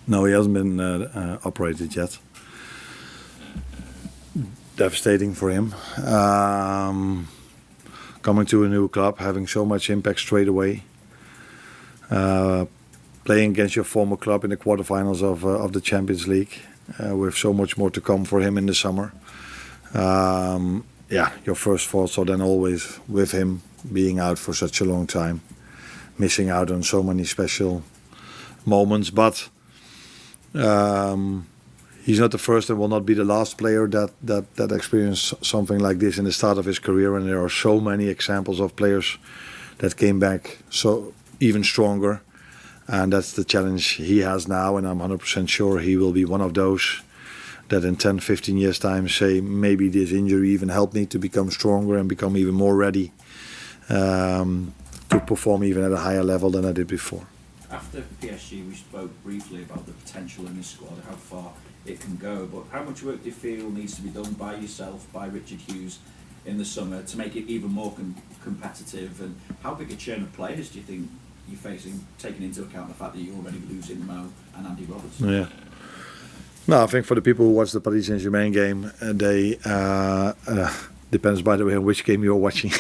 No, he hasn't been operated yet. Devastating for him. Coming to a new club, having so much impact straight away. Playing against your former club in the quarterfinals of the Champions League, with so much more to come for him in the summer. Your first thoughts are then always with him being out for such a long time, missing out on so many special moments. But he's not the first and will not be the last player that experienced something like this in the start of his career. And there are so many examples of players that came back so even stronger. And that's the challenge he has now, and I'm 100% sure he will be one of those that in 10, 15 years' time say, maybe this injury even helped me to become stronger and become even more ready to perform even at a higher level than I did before. After PSG, we spoke briefly about the potential in this squad, how far it can go, but how much work do you feel needs to be done by yourself, by Richard Hughes in the summer to make it even more competitive, and how big a churn of players do you think you're facing, taking into account the fact that you're already losing Mo and Andy Robertson? Yeah. No, I think for the people who watch the Paris Saint-Germain game, they depends by the way on which game you're watching.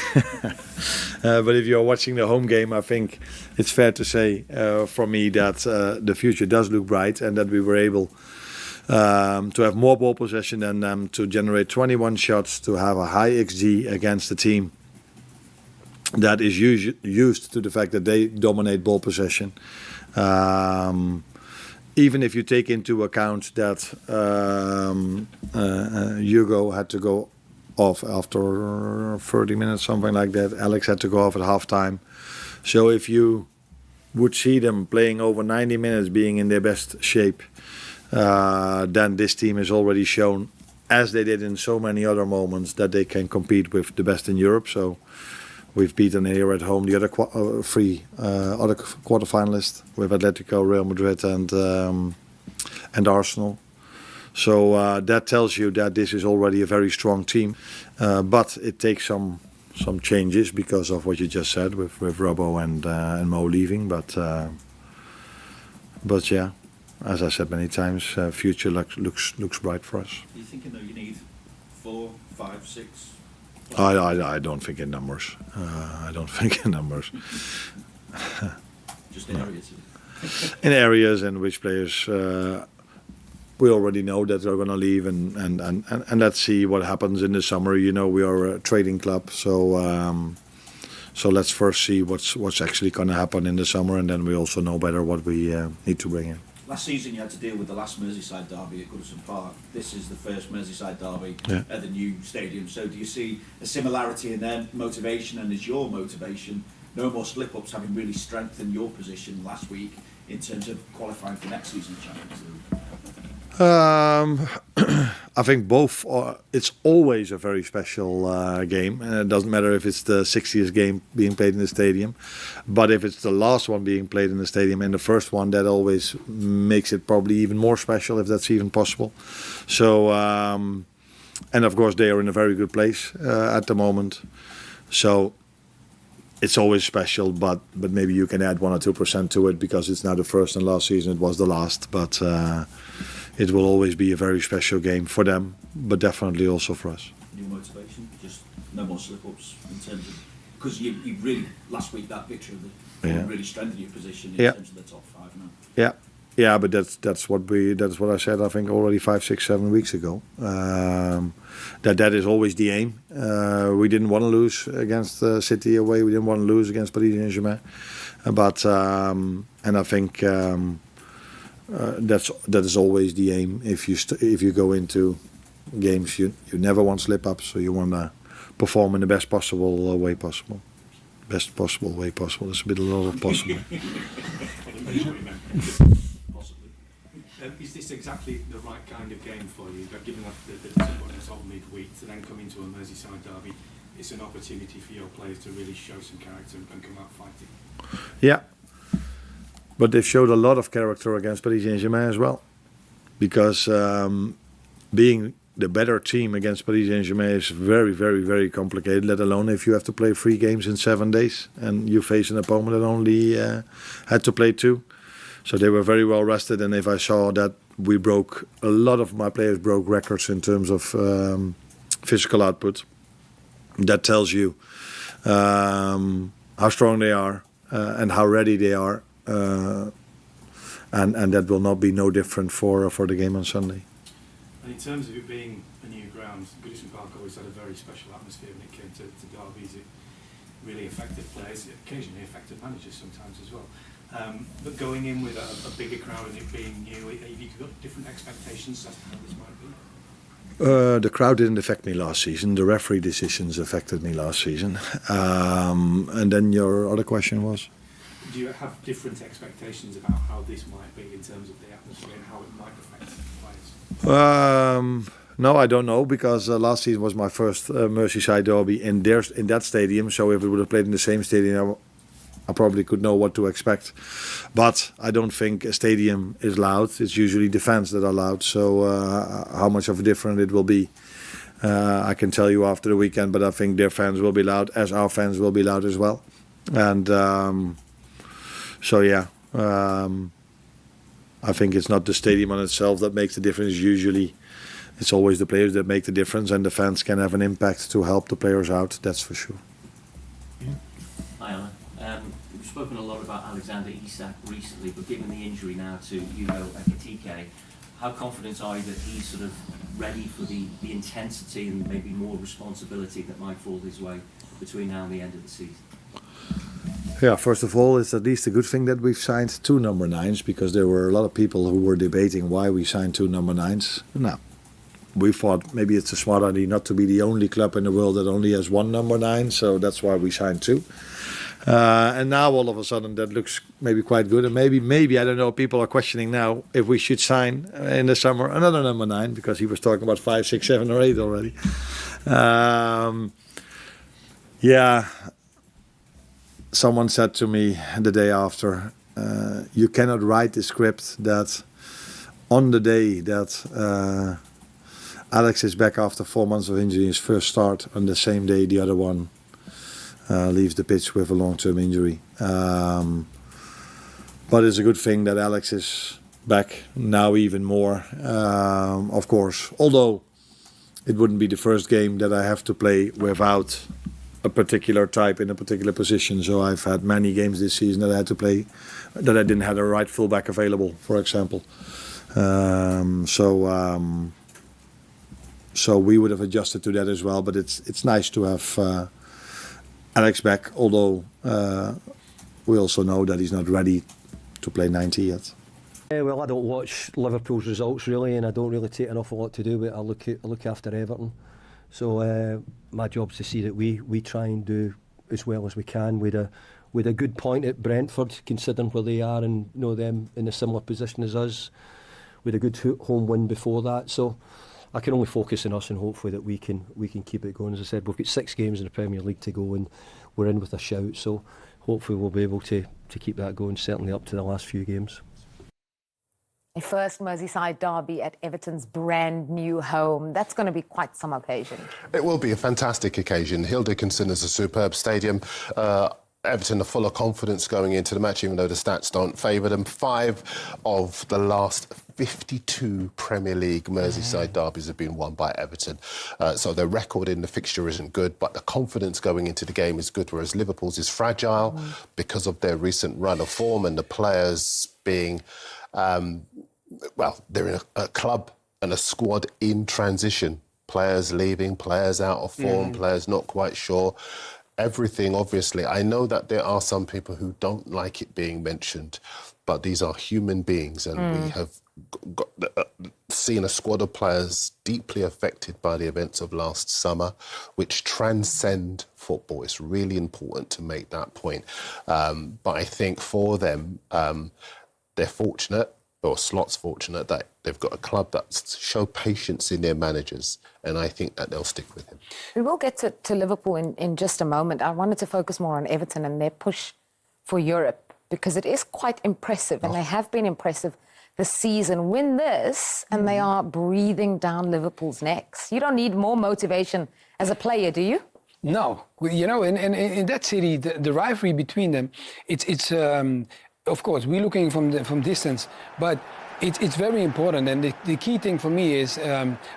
But if you're watching the home game, I think it's fair to say for me that the future does look bright and that we were able to have more ball possession than them, to generate 21 shots, to have a high XG against the team that is used to the fact that they dominate ball possession. Even if you take into account that Hugo had to go off after 30 minutes, something like that. Alex had to go off at halftime. So if you would see them playing over 90 minutes, being in their best shape, then this team has already shown, as they did in so many other moments, that they can compete with the best in Europe. So we've beaten here at home the other three other quarterfinalists with Atletico, Real Madrid, and Arsenal. So that tells you that this is already a very strong team, but it takes some changes because of what you just said with Robbo and Mo leaving. But yeah, as I said many times, future looks bright for us. Are you thinking though you need 4, 5, 6? I don't think in numbers. I don't think in numbers. Just in areas. In areas in which players we already know that they're going to leave, and let's see what happens in the summer. You know, we are a trading club, so let's first see what's actually going to happen in the summer, and then we also know better what we need to bring in. Last season you had to deal with the last Merseyside derby at Goodison Park. This is the first Merseyside derby at the new stadium. So do you see a similarity in their motivation, and is your motivation no more slip-ups having really strengthened your position last week in terms of qualifying for next season's Champions League? I think both. It's always a very special game, and it doesn't matter if it's the 60th game being played in the stadium, but if it's the last one being played in the stadium and the first one, that always makes it probably even more special, if that's even possible. So, and of course they are in a very good place at the moment. So it's always special, but maybe you can add 1 or 2% to it because it's now the first, and last season it was the last. But it will always be a very special game for them, but definitely also for us. New motivation, just no more slip-ups in terms of, because you really last week that victory really strengthened your position in terms of the top 5 now. Yeah, but that's what I said. I think already 5, 6, 7 weeks ago. That is always the aim. We didn't want to lose against City away. We didn't want to lose against Paris Saint-Germain. But and I think that is always the aim. If you go into games, you never want slip-ups. So you want to perform in the best possible way possible. Best possible way possible. There's a lot of possible. Is this exactly the right kind of game for you? Given that the top midweek to then come into a Merseyside derby, it's an opportunity for your players to really show some character and come out fighting. Yeah, but they've showed a lot of character against Paris Saint-Germain as well, because being the better team against Paris Saint-Germain is very, very, very complicated, let alone if you have to play 3 games in 7 days and you face an opponent that only had to play 2. So they were very well rested, and if I saw that a lot of my players broke records in terms of physical output, that tells you how strong they are and how ready they are, and that will not be no different for the game on Sunday. And in terms of it being a new ground, Goodison Park always had a very special atmosphere when it came to derbies. It really affected players, it occasionally affected managers sometimes as well. But going in with a bigger crowd and it being new, have you got different expectations as to how this might be? The crowd didn't affect me last season. The referee decisions affected me last season. And then your other question was? Do you have different expectations about how this might be in terms of the atmosphere and how it might affect players? No, I don't know, because last season was my first Merseyside derby in that stadium. So if it would have played in the same stadium, I probably could know what to expect. But I don't think a stadium is loud. It's usually the fans that are loud. So how much of a difference it will be, I can tell you after the weekend. But I think their fans will be loud, as our fans will be loud as well. And so yeah, I think it's not the stadium on itself that makes the difference. Usually it's always the players that make the difference, and the fans can have an impact to help the players out, that's for sure. Hi Anna. We've spoken a lot about Alexander Isak recently, but given the injury now to Hugo Ekitike, how confident are you that he's sort of ready for the intensity and maybe more responsibility that might fall his way between now and the end of the season? Yeah, first of all, it's at least a good thing that we've signed 2 number 9s, because there were a lot of people who were debating why we signed 2 number 9s. Now, we thought maybe it's a smart idea not to be the only club in the world that only has 1 number 9, so that's why we signed 2. And now all of a sudden that looks maybe quite good, and maybe I don't know, people are questioning now if we should sign in the summer another number 9, because he was talking about 5, 6, 7 or 8 already. Yeah, someone said to me the day after, you cannot write the script that on the day that Alex is back after 4 months of injury, his first start, on the same day the other one leaves the pitch with a long-term injury. But it's a good thing that Alex is back now even more, of course. Although it wouldn't be the first game that I have to play without a particular type in a particular position. So I've had many games this season that I had to play that I didn't have a right fullback available, for example. So we would have adjusted to that as well. But it's nice to have Alex back, although we also know that he's not ready to play 90 yet. Well, I don't watch Liverpool's results really, and I don't really take an awful lot to do with it. I look after Everton. So my job's to see that we try and do as well as we can with a good point at Brentford, considering where they are and know them in a similar position as us, with a good home win before that. So I can only focus on us and hopefully that we can keep it going. As I said, we've got 6 games in the Premier League to go and we're in with a shout. So hopefully we'll be able to keep that going, certainly up to the last few games. A first Merseyside derby at Everton's brand new home. That's going to be quite some occasion. It will be a fantastic occasion. Hill Dickinson is a superb stadium. Everton are full of confidence going into the match, even though the stats don't favour them. 5 of the last 52 Premier League Merseyside derbies have been won by Everton. So their record in the fixture isn't good, but the confidence going into the game is good, whereas Liverpool's is fragile because of their recent run of form and the players being... they're in a club and a squad in transition. Players leaving, players out of form, players not quite sure. Everything, obviously. I know that there are some people who don't like it being mentioned, but these are human beings, and we have seen a squad of players deeply affected by the events of last summer, which transcend football. It's really important to make that point. But I think for them, they're fortunate, or Slot's fortunate, that they've got a club that show patience in their managers, and I think that they'll stick with him. We will get to Liverpool in just a moment. I wanted to focus more on Everton and their push for Europe, because it is quite impressive, and they have been impressive this season. Win this, and they are breathing down Liverpool's necks. You don't need more motivation as a player, do you? No. You know, in that city, the rivalry between them, it's of course, we're looking from distance, but it's very important. And the key thing for me is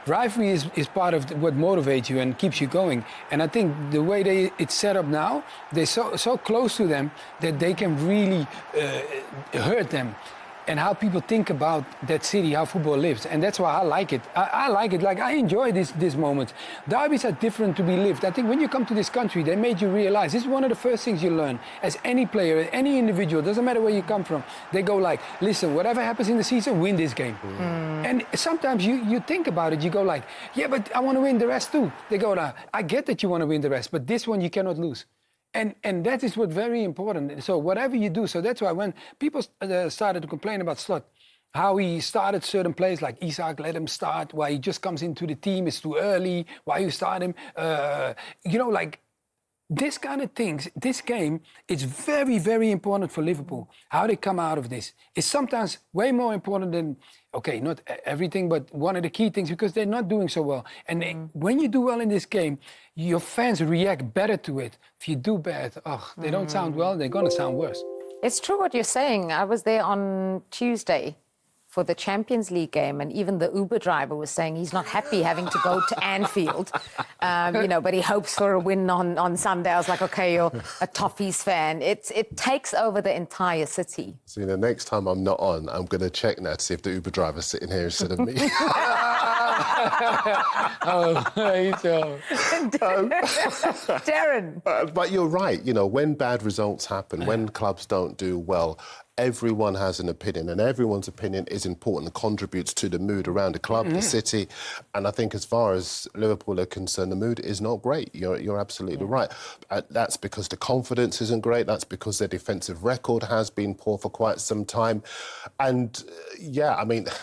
rivalry is part of what motivates you and keeps you going. And I think the way it's set up now, they're so close to them that they can really hurt them. And how people think about that city, how football lives. And that's why I like it. I like it. Like, I enjoy this moment. Derbies are different to be lived. I think when you come to this country, they made you realize, this is one of the first things you learn as any player, any individual, doesn't matter where you come from. They go like, listen, whatever happens in the season, win this game. And sometimes you think about it, you go like, yeah, but I want to win the rest too. They go, nah, I get that you want to win the rest, but this one you cannot lose. And that is what's very important. So whatever you do, so that's why when people started to complain about Slot, how he started certain plays, like Isak, let him start, why he just comes into the team, it's too early, why you start him, like this kind of things, this game, it's very, very important for Liverpool. How they come out of this is sometimes way more important than, okay, not everything, but one of the key things, because they're not doing so well. And when you do well in this game, your fans react better to it. If you do bad, they don't sound well, they're going to sound worse. It's true what you're saying. I was there on Tuesday for the Champions League game, and even the Uber driver was saying he's not happy having to go to Anfield, but he hopes for a win on Sunday. I was like, okay, you're a Toffees fan. It takes over the entire city. See, the next time I'm not on, I'm going to check now to see if the Uber driver's sitting here instead of me. Darren. But you're right. When bad results happen, when clubs don't do well, everyone has an opinion, and everyone's opinion is important and contributes to the mood around the club, the city. And I think as far as Liverpool are concerned, the mood is not great. You're absolutely right. That's because the confidence isn't great. That's because their defensive record has been poor for quite some time. And,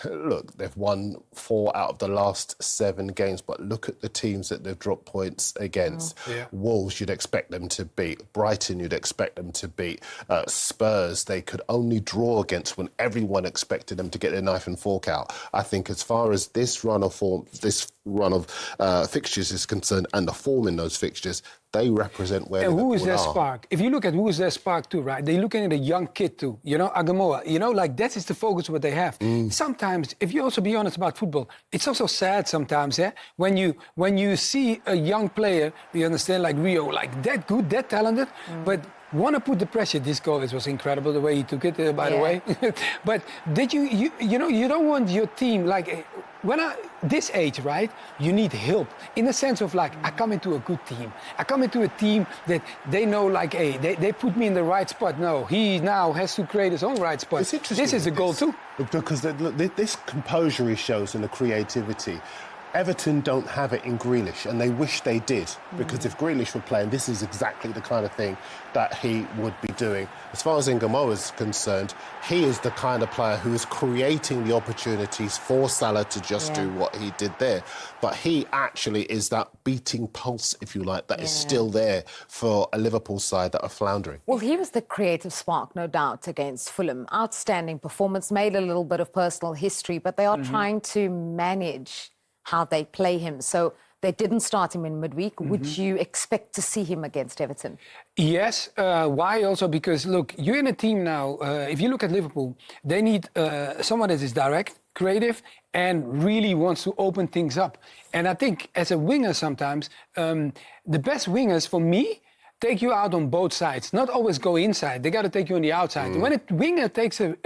look, they've won 4 out of the last 7 games, but look at the teams that they've dropped points against. Wolves, you'd expect them to beat. Brighton, you'd expect them to beat. Spurs, they could only draw against when everyone expected them to get their knife and fork out. I think as far as this run of fixtures is concerned, and the form in those fixtures, they represent where Liverpool who is their are. spark? If you look at who is their spark too, right? They're looking at a young kid too, Agamoa, that is the focus what they have. Sometimes, if you also be honest about football, it's also sad sometimes, when you see a young player, you understand, like Rio, like that good, that talented, but want to put the pressure. This goal, it was incredible the way he took it, by the way. But did you don't want your team, like, this age, right, you need help in the sense of, like, I come into a good team. I come into a team that they know, like, hey, they put me in the right spot. No, he now has to create his own right spot. It's interesting. This is a goal too. Because this composure he shows and the creativity, Everton don't have it in Grealish, and they wish they did, because if Grealish were playing, this is exactly the kind of thing that he would be doing. As far as Ngamoa is concerned, he is the kind of player who is creating the opportunities for Salah to just do what he did there. But he actually is that beating pulse, if you like, that is still there for a Liverpool side that are floundering. Well, he was the creative spark, no doubt, against Fulham. Outstanding performance, made a little bit of personal history, but they are trying to manage how they play him. So they didn't start him in midweek. Would you expect to see him against Everton? Yes. Why also? Because, look, you're in a team now. If you look at Liverpool, they need someone that is direct, creative, and really wants to open things up. And I think as a winger sometimes, the best wingers for me take you out on both sides, not always go inside. They got to take you on the outside. When a winger takes a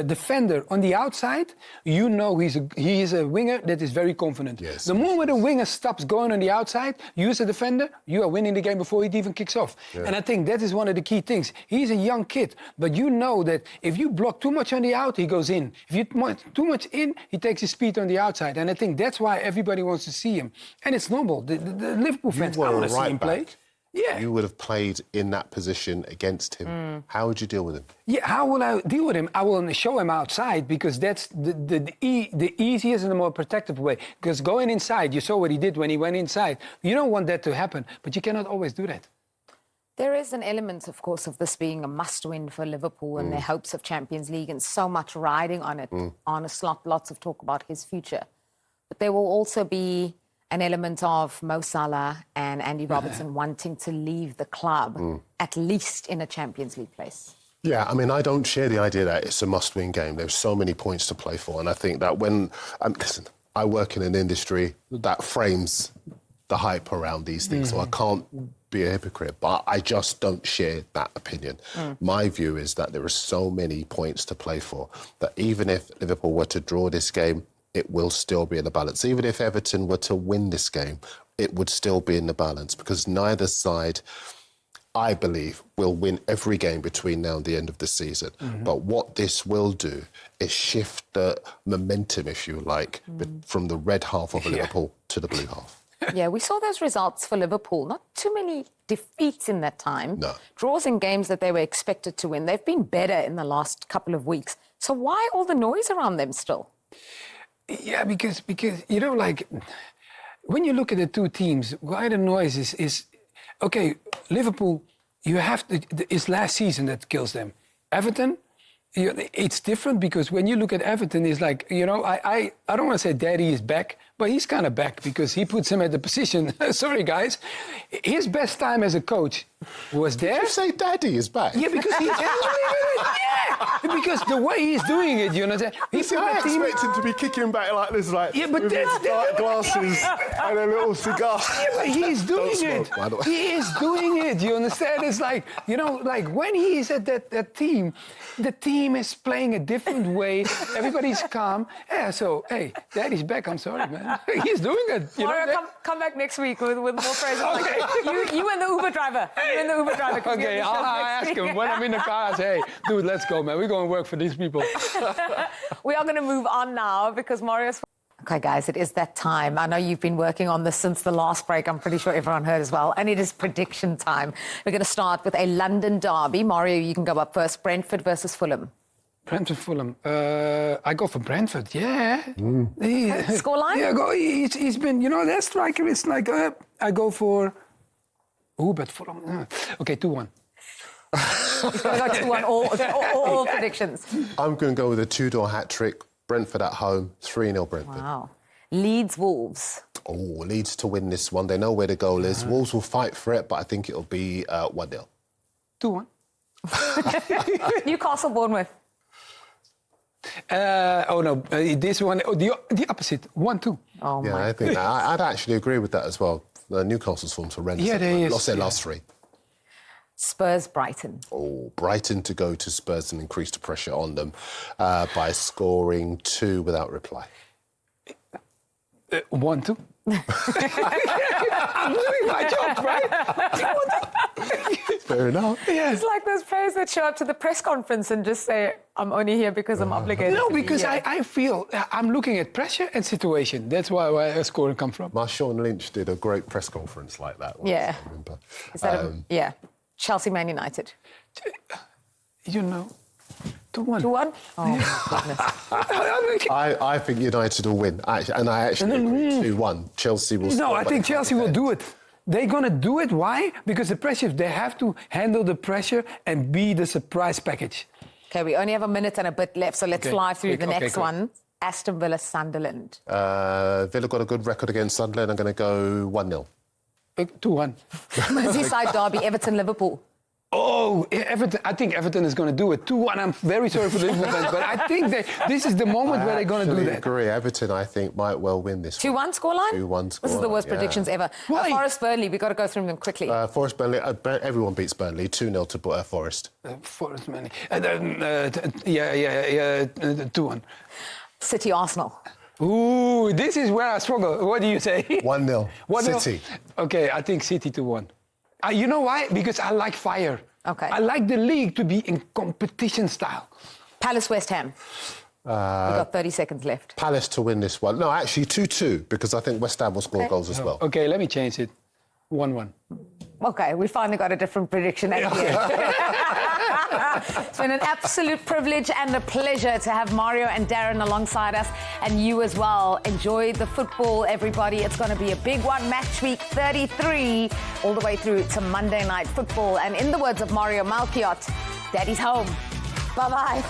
defender on the outside, you know he is a winger that is very confident. The moment a winger stops going on the outside, you as a defender, you are winning the game before it even kicks off. And I think that is one of the key things. He's a young kid, but you know that if you block too much on the out, he goes in. If you too much in, he takes his speed on the outside. And I think that's why everybody wants to see him. And it's normal. The Liverpool fans, I want to see him play. Yeah. You would have played in that position against him. How would you deal with him? Yeah, how will I deal with him? I will show him outside, because that's the easiest and the more protective way. Because going inside, you saw what he did when he went inside. You don't want that to happen, but you cannot always do that. There is an element, of course, of this being a must-win for Liverpool and their hopes of Champions League, and so much riding on it. On a Slot, lots of talk about his future. But there will also be an element of Mo Salah and Andy Robertson wanting to leave the club, at least in a Champions League place. Yeah, I mean, I don't share the idea that it's a must-win game. There's so many points to play for, and I think that when... listen, I work in an industry that frames the hype around these things, so I can't be a hypocrite, but I just don't share that opinion. My view is that there are so many points to play for that even if Liverpool were to draw this game, it will still be in the balance. Even if Everton were to win this game, it would still be in the balance because neither side, I believe, will win every game between now and the end of the season. But what this will do is shift the momentum, if you like, from the red half of Liverpool to the blue half. Yeah, we saw those results for Liverpool. Not too many defeats in that time. No. Draws in games that they were expected to win. They've been better in the last couple of weeks. So why all the noise around them still? Yeah, because you know, like, when you look at the two teams, why the noise is okay, Liverpool, you have to, it's last season that kills them. Everton, it's different because when you look at Everton, it's like, you know, I don't want to say Daddy is back, but he's kind of back because he puts him at the position. Sorry, guys. His best time as a coach was there. Did you say Daddy is back? Yeah, because he's... because the way he's doing it, you know, he's I expect him to be kicking back like this, like but with his dark glasses and a little cigar. Yeah, but he's doing Don't it. smoke, by the way. He is doing it. You understand? It's like, you know, like when he's at that team, the team is playing a different way. Everybody's calm. Yeah, so, hey, Daddy's back. I'm sorry, man. He's doing it. You Mario, know, come back next week with more phrases like that. You and the Uber driver. You and the Uber driver. Okay, I'll ask him when I'm in the car. I say, hey, dude, let's go, man. We're going to work for these people. We are going to move on now because Mario's... Okay, guys, it is that time. I know you've been working on this since the last break. I'm pretty sure everyone heard as well. And it is prediction time. We're going to start with a London derby. Mario, you can go up first. Brentford versus Fulham. Brentford, Fulham. I go for Brentford, yeah. Scoreline? Yeah, he's been, you know, that striker is like, I go for... Oh, but Fulham... Okay, 2-1. He's going to go 2-1, all predictions. I'm going to go with a two-door hat-trick. Brentford at home, 3-0 Brentford. Wow. Leeds, Wolves. Oh, Leeds to win this one. They know where the goal is. Wolves will fight for it, but I think it'll be 1-0. 2-1. Newcastle, Bournemouth. This one, the opposite, 1-2. Oh, Yeah, my. I think I'd actually agree with that as well. Newcastle's form's horrendous. Yeah, they lost their last 3. Spurs, Brighton. Oh, Brighton to go to Spurs and increase the pressure on them by scoring 2 without reply. 1-2. I'm doing my job, right? Fair enough. Yeah. It's like those players that show up to the press conference and just say, I'm only here because I'm obligated. No, to be because here. I feel I'm looking at pressure and situation. That's why a score come from. Marshawn Lynch did a great press conference like that once, Yeah. I remember. Is that yeah. Chelsea, Man United. You know, 2-1. 2-1? Oh, goodness. I think United will win, and I actually agree. 2-1. Chelsea will. No, I think Chelsea will do it. They're going to do it. Why? Because the pressure, they have to handle the pressure and be the surprise package. Okay, we only have a minute and a bit left, so let's fly through the next quick. one. Aston Villa, Sunderland. Villa got a good record against Sunderland. I'm going to go 1-0. 2-1. Merseyside derby, Everton, Liverpool. Oh, Everton! I think Everton is going to do it. 2-1. I'm very sorry for the Liverpool fans, but I think this is the moment where they're going to do I that. agree. Everton, I think, might well win this 2-1 one. scoreline? 2-1 This is the worst scoreline, yeah. predictions ever. Why? Forest, Burnley, we've got to go through them quickly. Forest, Burnley. Everyone beats Burnley. 2-0 to Forest. Forest, man. 2-1. City, Arsenal. Ooh, this is where I struggle. What do you say? 1-0. 1-0. City. Okay, I think City 2-1. You know why? Because I like fire. Okay. I like the league to be in competition style. Palace, West Ham. We've got 30 seconds left. Palace to win this one. No, actually 2-2, because I think West Ham will score goals as well. Okay, let me change it. 1-1. Okay, we finally got a different prediction at the end. It's been an absolute privilege and a pleasure to have Mario and Darren alongside us, and you as well. Enjoy the football, everybody. It's going to be a big one. Match week 33, all the way through to Monday Night Football. And in the words of Mario Malkiot, Daddy's home. Bye-bye.